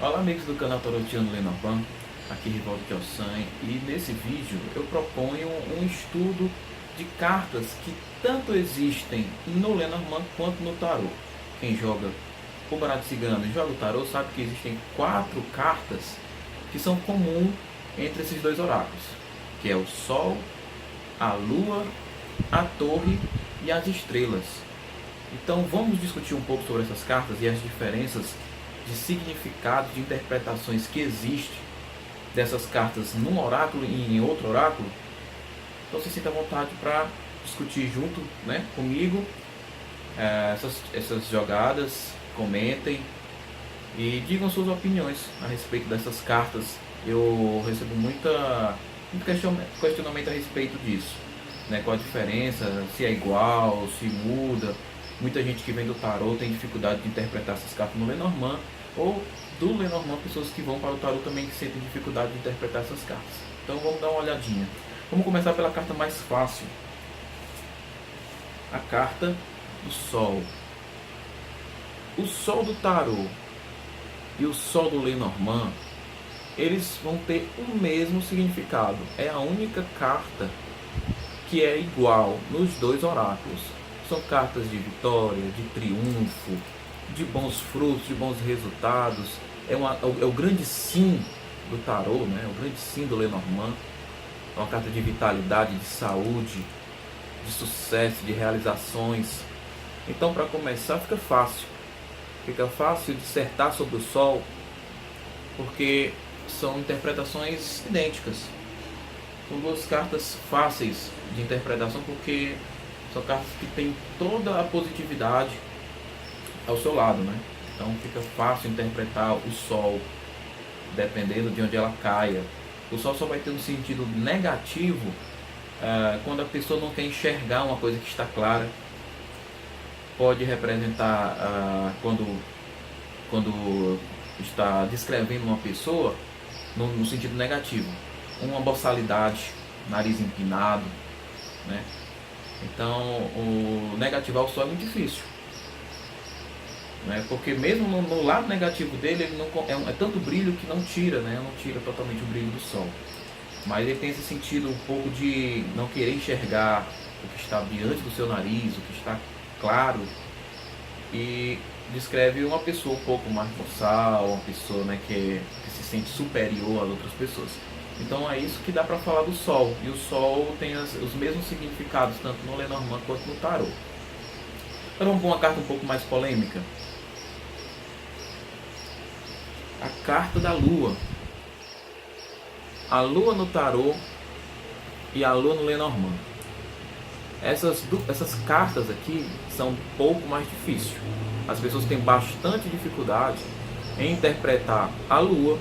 Olá amigos do canal Tarotiano Lenormand, aqui Rivaldo Kelsan, e nesse vídeo eu proponho um estudo de cartas que tanto existem no Lenormand quanto no tarô. Quem joga o baralho cigano e joga o tarô sabe que existem 4 cartas que são comuns entre esses dois oráculos, que é o Sol, a Lua, a Torre e as Estrelas. Então vamos discutir um pouco sobre essas cartas e as diferenças de significado, de interpretações que existem dessas cartas num oráculo e em outro oráculo. Então se sinta à vontade para discutir junto, comigo essas jogadas, comentem e digam suas opiniões a respeito dessas cartas. Eu recebo muito questionamento a respeito disso, qual a diferença, se é igual, se muda. Muita gente que vem do tarô tem dificuldade de interpretar essas cartas no Lenormand, ou do Lenormand, pessoas que vão para o tarô também que sentem dificuldade de interpretar essas cartas. Então vamos dar uma olhadinha. Vamos começar pela carta mais fácil, a carta do Sol. O Sol do tarô e o Sol do Lenormand, eles vão ter o mesmo significado. É a única carta que é igual nos dois oráculos. São cartas de vitória, de triunfo, de bons frutos, de bons resultados. É o grande sim do tarô, o grande sim do Lenormand. É uma carta de vitalidade, de saúde, de sucesso, de realizações. Então, para começar, fica fácil dissertar sobre o Sol, porque são interpretações idênticas. São duas cartas fáceis de interpretação, porque são cartas que têm toda a positividade ao seu lado, Então fica fácil interpretar o Sol, dependendo de onde ela caia. O Sol só vai ter um sentido negativo quando a pessoa não quer enxergar uma coisa que está clara. Pode representar quando está descrevendo uma pessoa no sentido negativo, uma boçalidade, nariz empinado, Então, o negativar o Sol é muito difícil, porque mesmo no lado negativo dele, ele não, é tanto brilho que não tira, não tira totalmente o brilho do Sol. Mas ele tem esse sentido um pouco de não querer enxergar o que está diante do seu nariz, o que está claro, e descreve uma pessoa um pouco mais boçal, uma pessoa que se sente superior a outras pessoas. Então é isso que dá para falar do Sol. E o Sol tem os mesmos significados, tanto no Lenormand quanto no tarô. Agora vamos para uma carta um pouco mais polêmica. A carta da Lua. A Lua no tarô e a Lua no Lenormand. Essas cartas aqui são um pouco mais difíceis. As pessoas têm bastante dificuldade em interpretar a Lua,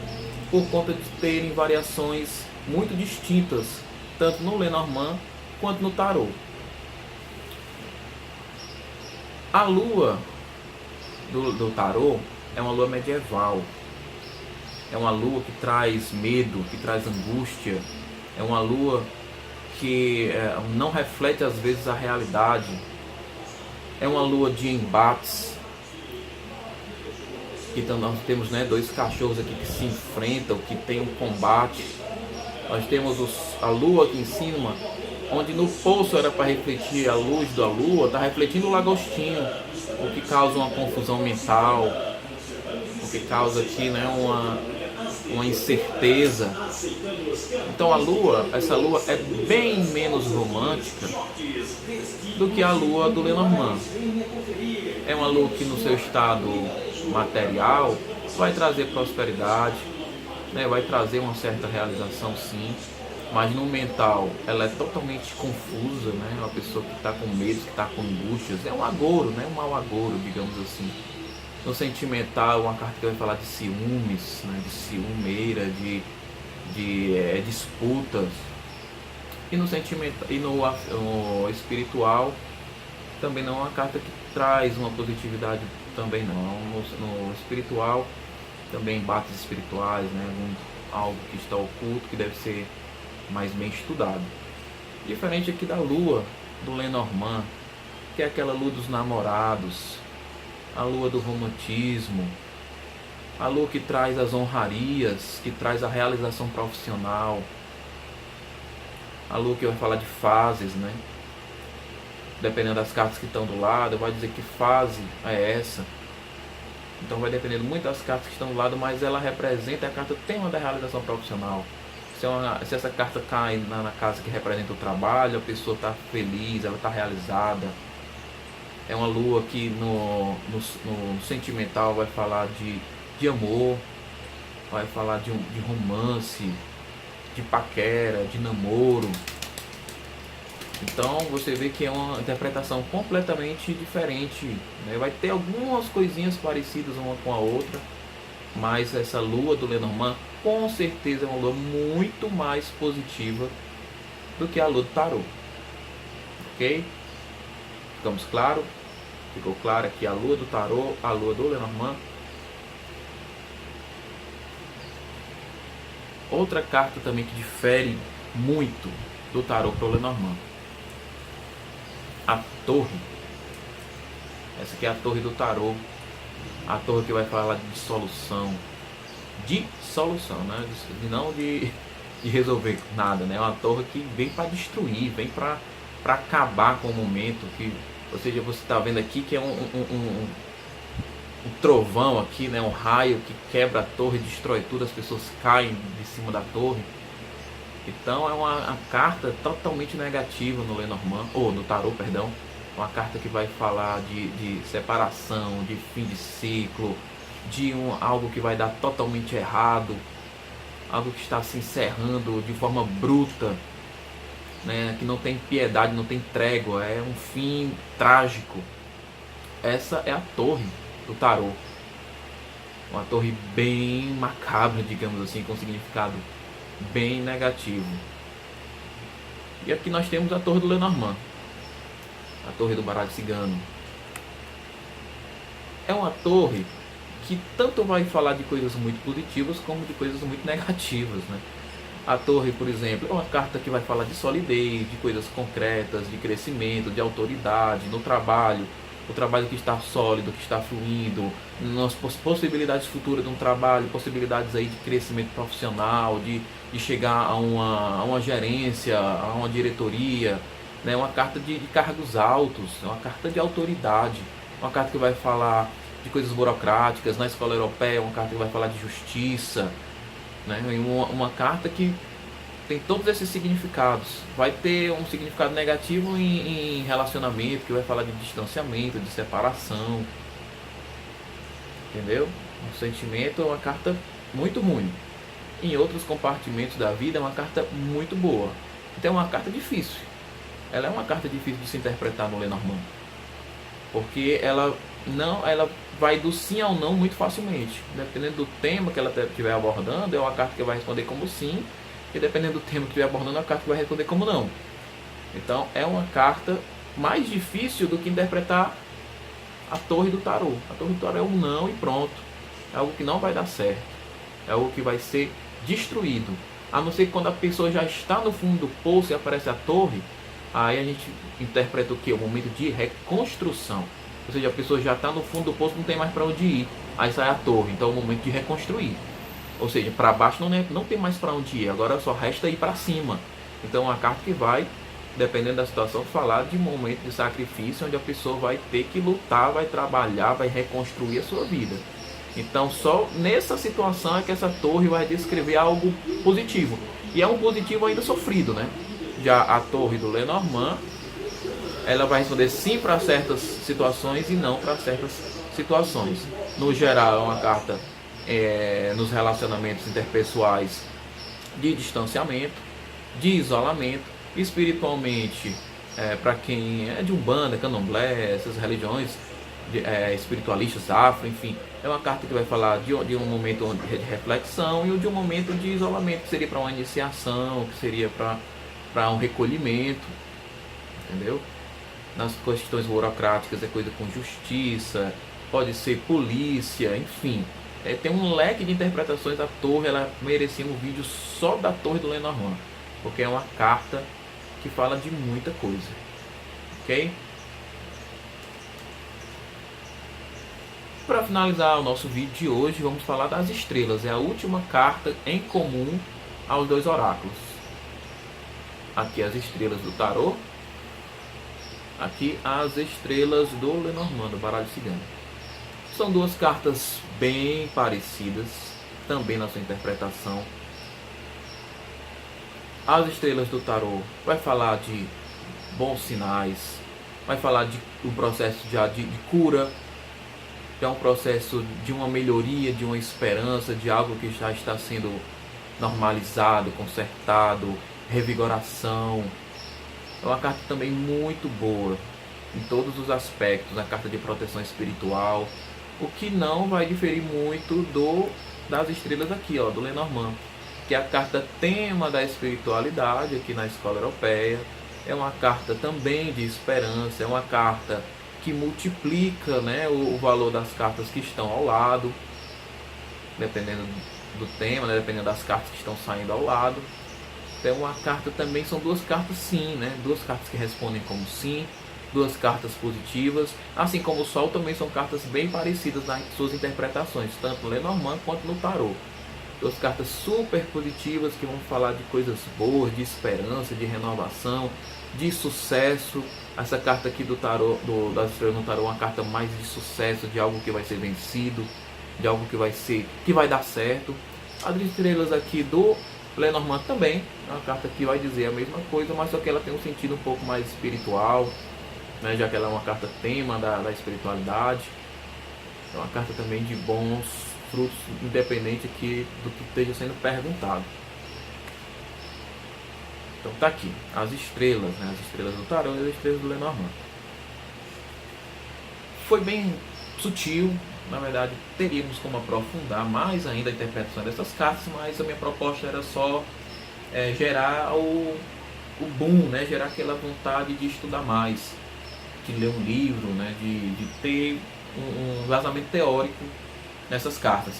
por conta de terem variações muito distintas, tanto no Lenormand quanto no tarô. A lua do tarô é uma lua medieval, é uma lua que traz medo, que traz angústia, é uma lua que não reflete às vezes a realidade, é uma lua de embates. Então nós temos dois cachorros aqui que se enfrentam, que tem um combate. Nós temos a lua aqui em cima, onde no poço era para refletir a luz da lua, está refletindo o lagostinho, o que causa uma confusão mental, o que causa aqui uma incerteza. Então essa lua é bem menos romântica do que a lua do Lenormand. É uma lua que no seu estado material vai trazer prosperidade, vai trazer uma certa realização, sim, mas no mental ela é totalmente confusa, uma pessoa que está com medo, que está com angústias, é um agouro, um mau agouro, digamos assim. No sentimental, uma carta que vai falar de ciúmes, de ciumeira, de disputas. E no sentimental e no espiritual também não é uma carta que traz uma positividade, também não. No espiritual também embates espirituais, algo que está oculto, que deve ser mais bem estudado. Diferente aqui da lua do Lenormand, que é aquela lua dos namorados, a lua do romantismo, A lua que traz as honrarias, que traz a realização profissional. A lua que vai falar de fases, né? Dependendo das cartas que estão do lado, vai dizer que fase é essa. Então vai dependendo muito das cartas que estão do lado, mas ela representa, a carta tem uma da realização profissional. Se essa carta cai na casa que representa o trabalho, a pessoa está feliz, ela está realizada. É uma lua que no sentimental vai falar de amor, vai falar de romance, de paquera, de namoro. Então você vê que é uma interpretação completamente diferente, né? Vai ter algumas coisinhas parecidas uma com a outra, mas essa lua do Lenormand com certeza é uma lua muito mais positiva do que a lua do tarô. Ok? Ficamos claro? Ficou claro aqui a lua do tarô, a lua do Lenormand. Outra carta também que difere muito do tarô para o Lenormand, a torre. Essa aqui é a torre do tarô, a torre que vai falar de dissolução, né? Não de resolver nada, né? É uma torre que vem para destruir, vem para acabar com o momento, que, ou seja, você está vendo aqui que é um trovão aqui, né? Um raio que quebra a torre, destrói tudo, as pessoas caem de cima da torre. Então é uma carta totalmente negativa no Lenormand, ou no tarô, perdão. Uma carta que vai falar de separação, de fim de ciclo, de algo que vai dar totalmente errado, algo que está se encerrando de forma bruta, né, que não tem piedade, não tem trégua, é um fim trágico. Essa é a torre do tarô. Uma torre bem macabra, digamos assim, com significado bem negativo. E aqui nós temos a torre do Lenormand, a torre do baralho cigano. É uma torre que tanto vai falar de coisas muito positivas como de coisas muito negativas, né? A torre, por exemplo, é uma carta que vai falar de solidez, de coisas concretas, de crescimento, de autoridade no trabalho, o trabalho que está sólido, que está fluindo, nas possibilidades futuras de um trabalho, possibilidades aí de crescimento profissional, de chegar a uma gerência, a uma diretoria, né? Uma carta de cargos altos, uma carta de autoridade, uma carta que vai falar de coisas burocráticas. Na escola europeia, uma carta que vai falar de justiça, né? Uma carta que tem todos esses significados. Vai ter um significado negativo em relacionamento, que vai falar de distanciamento, de separação, entendeu? O sentimento é uma carta muito ruim. Em outros compartimentos da vida é uma carta muito boa. Então é uma carta difícil. Ela é uma carta difícil de se interpretar no Lenormand, porque ela vai do sim ao não muito facilmente. Dependendo do tema que ela estiver abordando, é uma carta que vai responder como sim, e dependendo do tema que estiver abordando, é uma carta que vai responder como não. Então é uma carta mais difícil do que interpretar a torre do tarô. A torre do tarô é um não e pronto. É algo que não vai dar certo. É algo que vai ser destruído. A não ser que quando a pessoa já está no fundo do poço e aparece a torre, aí a gente interpreta o que? O momento de reconstrução. Ou seja, a pessoa já está no fundo do poço, não tem mais para onde ir. Aí sai a torre, então é o momento de reconstruir. Ou seja, para baixo não tem mais para onde ir, agora só resta ir para cima. Então é uma carta que vai, dependendo da situação, falar de um momento de sacrifício, onde a pessoa vai ter que lutar, vai trabalhar, vai reconstruir a sua vida. Então só nessa situação é que essa torre vai descrever algo positivo. E é um positivo ainda sofrido, né? Já a torre do Lenormand, ela vai responder sim para certas situações e não para certas situações. No geral, é uma carta nos relacionamentos interpessoais de distanciamento, de isolamento. Espiritualmente, para quem é de Umbanda, Candomblé, essas religiões espiritualistas, afro, enfim, é uma carta que vai falar de um momento de reflexão e de um momento de isolamento, que seria para uma iniciação, que seria para um recolhimento, entendeu? Nas questões burocráticas é coisa com justiça, pode ser polícia, enfim. Tem um leque de interpretações da torre. Ela merecia um vídeo só da torre do Lenormand, porque é uma carta que fala de muita coisa, ok? Para finalizar o nosso vídeo de hoje, vamos falar das estrelas. É a última carta em comum aos dois oráculos. Aqui as estrelas do tarô. Aqui as estrelas do Lenormand, do baralho cigano. São duas cartas bem parecidas, também na sua interpretação. As estrelas do tarô vai falar de bons sinais, vai falar de um processo de cura, é um processo de uma melhoria, de uma esperança, de algo que já está sendo normalizado, consertado, revigoração. É uma carta também muito boa em todos os aspectos, a carta de proteção espiritual, o que não vai diferir muito das estrelas aqui, ó, do Lenormand, que é a carta tema da espiritualidade aqui na escola europeia. É uma carta também de esperança, é uma carta que multiplica, né, o valor das cartas que estão ao lado, dependendo do tema, né, dependendo das cartas que estão saindo ao lado. Então uma carta também, são duas cartas sim, né, duas cartas que respondem como sim, duas cartas positivas, assim como o Sol também são cartas bem parecidas nas suas interpretações, tanto no Lenormand quanto no tarô. Duas cartas super positivas que vão falar de coisas boas, de esperança, de renovação, de sucesso. Essa carta aqui do tarô, das estrelas no tarô, é uma carta mais de sucesso, de algo que vai ser vencido, de algo que vai dar certo. As estrelas aqui do Lenormand também é uma carta que vai dizer a mesma coisa, mas só que ela tem um sentido um pouco mais espiritual, né, já que ela é uma carta tema da espiritualidade. É uma carta também de bons frutos, independente aqui do que esteja sendo perguntado. Então tá aqui, as estrelas, né, as estrelas do tarô e as estrelas do Lenormand. Foi bem sutil, na verdade teríamos como aprofundar mais ainda a interpretação dessas cartas, mas a minha proposta era só gerar o boom, né, gerar aquela vontade de estudar mais, de ler um livro, né, de ter um vazamento teórico nessas cartas,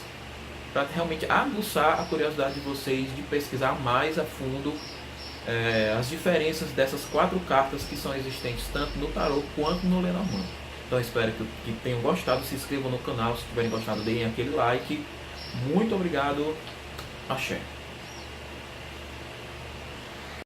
para realmente aguçar a curiosidade de vocês de pesquisar mais a fundo as diferenças dessas quatro cartas que são existentes tanto no tarô quanto no Lenormand. Então espero que tenham gostado, se inscrevam no canal, se tiverem gostado deem aquele like. Muito obrigado, axé.